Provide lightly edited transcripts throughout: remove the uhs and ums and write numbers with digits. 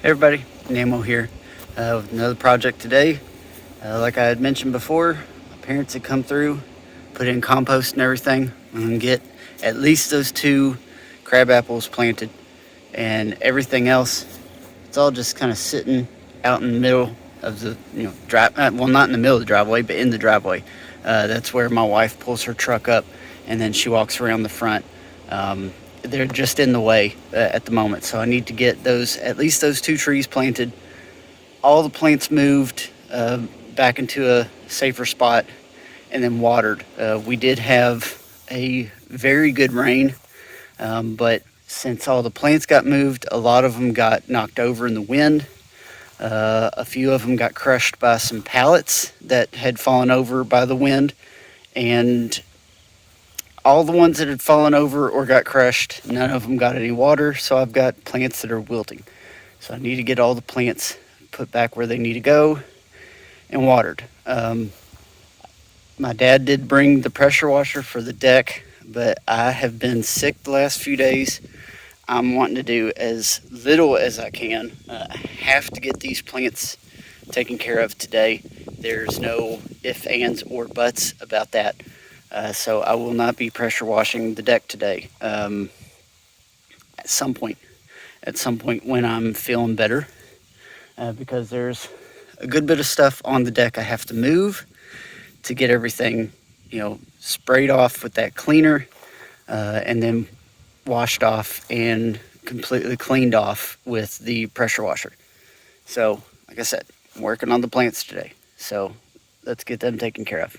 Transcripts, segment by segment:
Hey everybody, NaMo here with another project today. Like I had mentioned before, my parents had come through, put in compost and everything. I'm going to get at least those 2 crab apples planted, and everything else, it's all just kind of sitting out in the middle of the, drive. Well, not in the middle of the driveway, but in the driveway. That's where my wife pulls her truck up, and then she walks around the front. They're just in the way at the moment, so I need to get at least those 2 trees planted, all the plants moved back into a safer spot, and then watered. We did have a very good rain, but since all the plants got moved, a lot of them got knocked over in the wind. A few of them got crushed by some pallets that had fallen over by the wind, and all the ones that had fallen over or got crushed, none of them got any water, so I've got plants that are wilting. So I need to get all the plants put back where they need to go and watered. My dad did bring the pressure washer for the deck, but I have been sick the last few days. I'm wanting to do as little as I can. I have to get these plants taken care of today. There's no ifs, ands, or buts about that. So I will not be pressure washing the deck today. At some point when I'm feeling better, because there's a good bit of stuff on the deck I have to move to get everything, sprayed off with that cleaner, and then washed off and completely cleaned off with the pressure washer. So, like I said, I'm working on the plants today. So let's get them taken care of.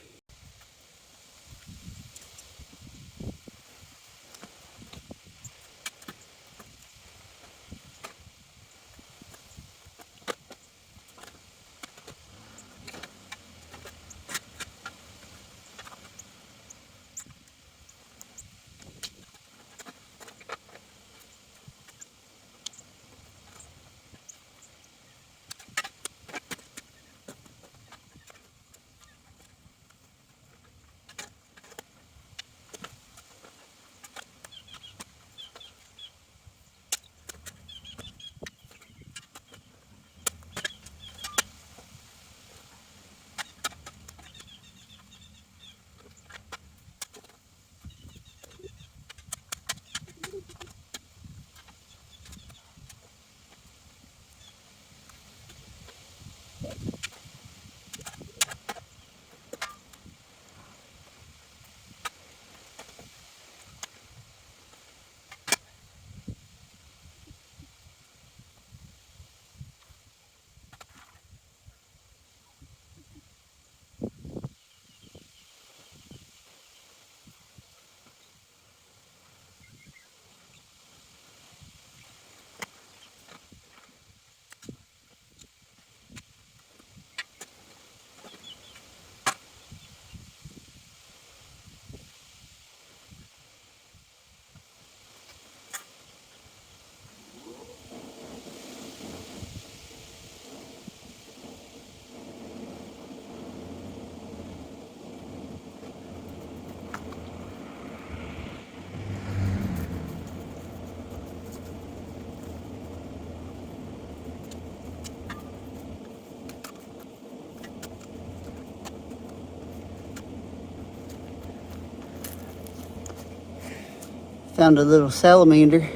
Found a little salamander.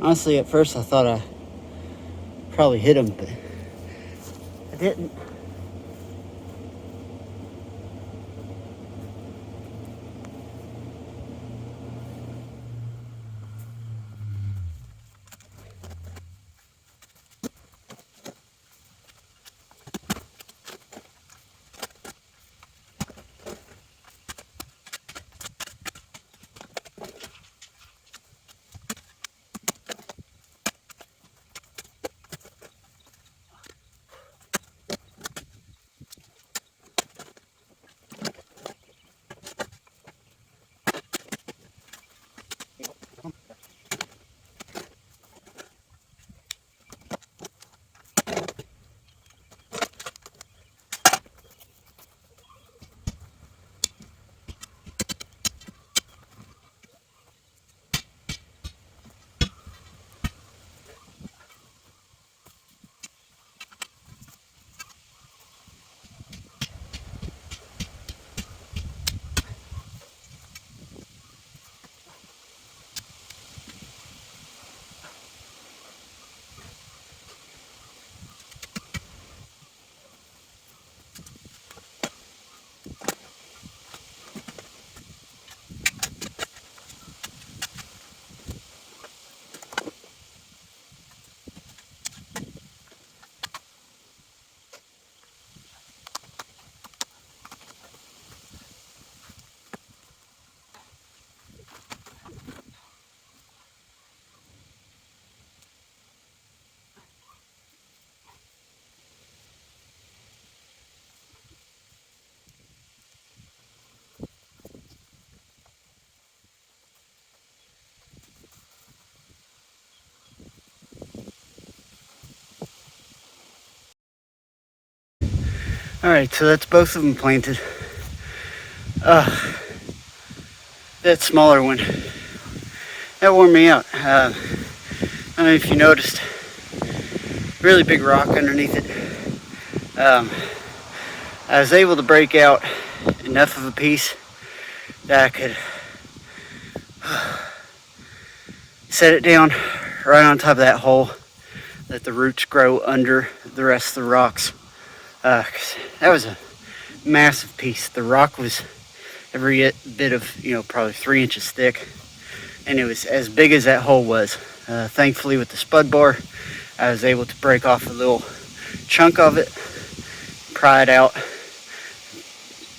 Honestly, at first I thought I probably hit him, but I didn't. Alright, so that's both of them planted. That smaller one, that wore me out. I don't know if you noticed, really big rock underneath it. I was able to break out enough of a piece that I could set it down right on top of that hole, let the roots grow under the rest of the rocks. 'Cause that was a massive piece. The rock was every bit of, probably 3 inches thick, and it was as big as that hole was. Thankfully, with the spud bar, I was able to break off a little chunk of it, pry it out,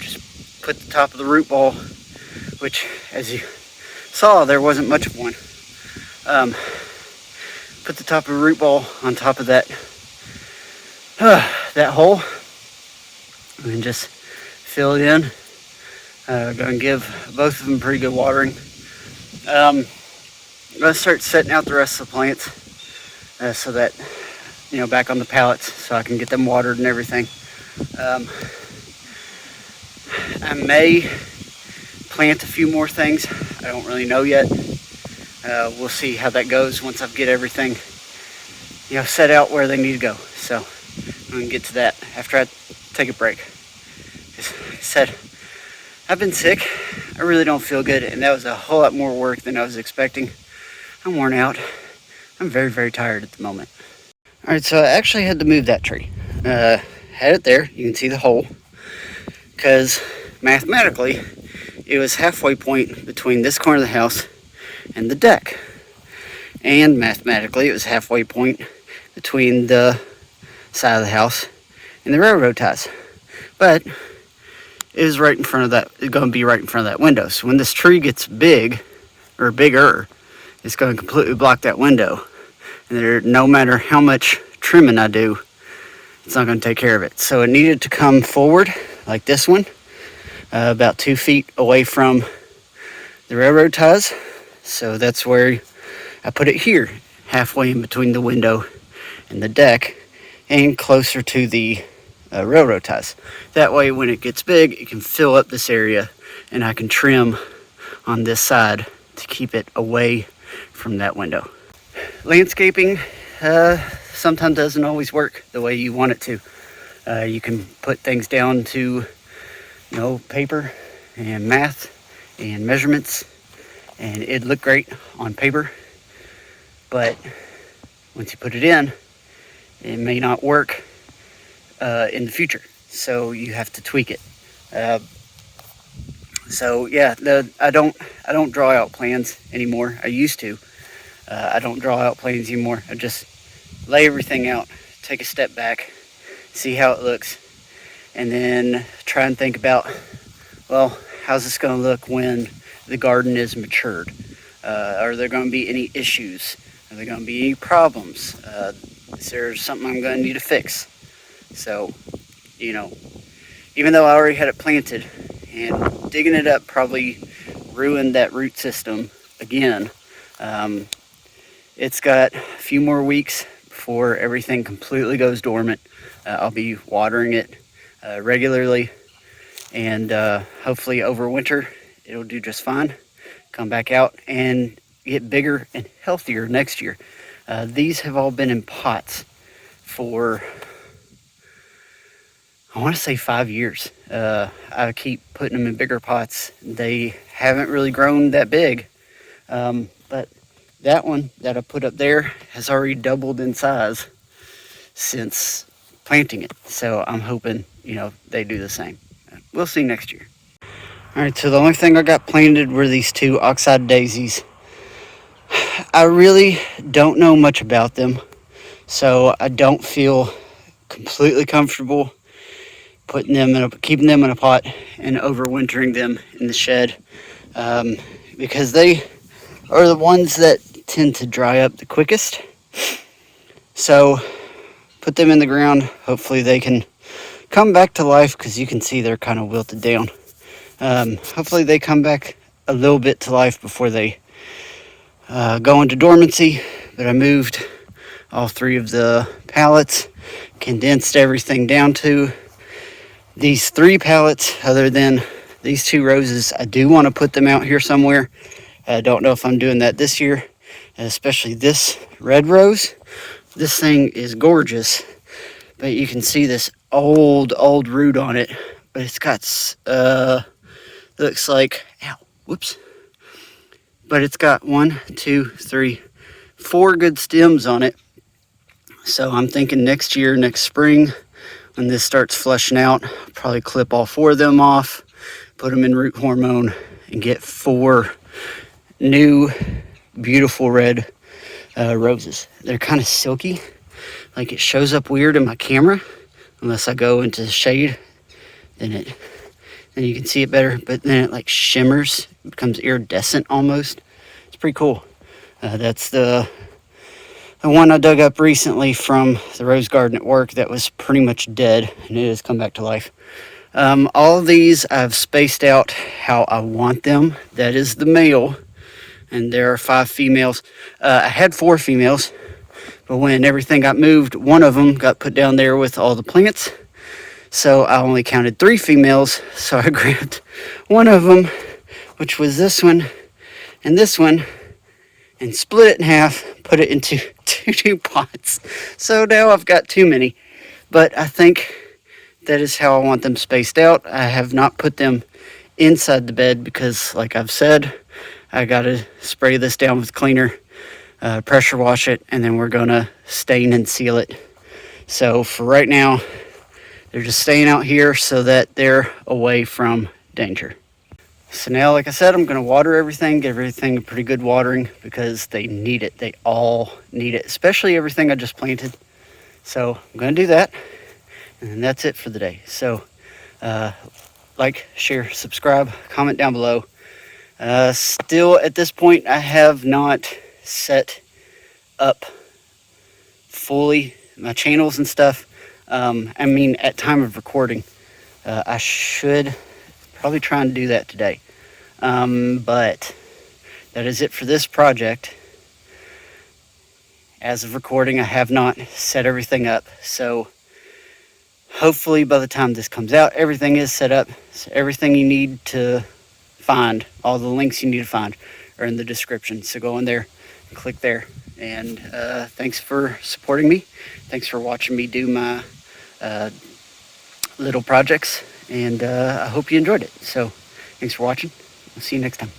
just put the top of the root ball, which, as you saw, there wasn't much of one. Put the top of the root ball on top of that that hole, and just fill it in. Gonna give both of them pretty good watering. I'm gonna start setting out the rest of the plants so that, back on the pallets, so I can get them watered and everything. I may plant a few more things. I don't really know yet. We'll see how that goes once I get everything, set out where they need to go. So I'm gonna get to that after I take a break. Like I said, I've been sick. I really don't feel good, and that was a whole lot more work than I was expecting. I'm worn out. I'm very, very tired at the moment. All right, so I actually had to move that tree. Had it there. You can see the hole, because mathematically, it was halfway point between this corner of the house and the deck. And mathematically, it was halfway point between the side of the house and the railroad ties. But it is right in front of that, it's going to be right in front of that window. So when this tree gets big, or bigger, it's going to completely block that window. And no matter how much trimming I do, it's not going to take care of it. So it needed to come forward, like this one, about 2 feet away from the railroad ties. So that's where I put it here, halfway in between the window and the deck, and closer to the railroad ties. That way, when it gets big, it can fill up this area, and I can trim on this side to keep it away from that window. Landscaping sometimes doesn't always work the way you want it to. You can put things down to, paper and math and measurements, and it'd look great on paper, but once you put it in, it may not work in the future, so you have to tweak it. So yeah, I don't draw out plans anymore. I used to. I don't draw out plans anymore. I just lay everything out, take a step back, see how it looks, and then try and think about, well, how's this going to look when the garden is matured? Are there going to be any issues? Are there going to be any problems? Is there something I'm going to need to fix? So, even though I already had it planted, and digging it up probably ruined that root system again, it's got a few more weeks before everything completely goes dormant. I'll be watering it regularly, and hopefully over winter it'll do just fine. Come back out and get bigger and healthier next year. These have all been in pots for, I want to say 5 years. I keep putting them in bigger pots. They haven't really grown that big, but that one that I put up there has already doubled in size since planting it. So I'm hoping, they do the same. We'll see next year. All right, so the only thing I got planted were these 2 oxeye daisies. I really don't know much about them, so I don't feel completely comfortable keeping them in a pot and overwintering them in the shed, because they are the ones that tend to dry up the quickest. So put them in the ground. Hopefully they can come back to life, because you can see they're kind of wilted down. Hopefully they come back a little bit to life before they go into dormancy. But I moved all 3 of the pallets, condensed everything down to these 3 pallets, other than these 2 roses, I do want to put them out here somewhere. I don't know if I'm doing that this year, especially this red rose. This thing is gorgeous, but you can see this old root on it, but it's got looks like, ow, whoops, but it's got 1, 2, 3, 4 good stems on it. So I'm thinking next year, next spring, when this starts flushing out, I'll probably clip all 4 of them off, put them in root hormone, and get 4 new beautiful red roses. They're kind of silky, like it shows up weird in my camera unless I go into the shade, then you can see it better, but then it like shimmers, it becomes iridescent almost. It's pretty cool. That's the one I dug up recently from the rose garden at work that was pretty much dead, and it has come back to life. All of these I've spaced out how I want them. That is the male, and there are 5 females. I had 4 females, but when everything got moved, one of them got put down there with all the plants. So I only counted 3 females, so I grabbed one of them, which was this one, and split it in half, put it into 2 new pots. So now I've got too many, but I think that is how I want them spaced out. I have not put them inside the bed because, like I've said, I gotta spray this down with cleaner, pressure wash it, and then we're gonna stain and seal it. So for right now, they're just staying out here so that they're away from danger. So now, like I said, I'm going to water everything, give everything a pretty good watering because they need it. They all need it, especially everything I just planted. So I'm going to do that, and that's it for the day. So like, share, subscribe, comment down below. Still, at this point, I have not set up fully my channels and stuff. I mean, at time of recording, I should probably try and do that today. But that is it for this project. As of recording, I have not set everything up. So hopefully by the time this comes out, everything is set up. So everything you need to find, all the links you need to find are in the description. So go in there and click there. And thanks for supporting me. Thanks for watching me do my little projects. And I hope you enjoyed it. So thanks for watching. I'll see you next time.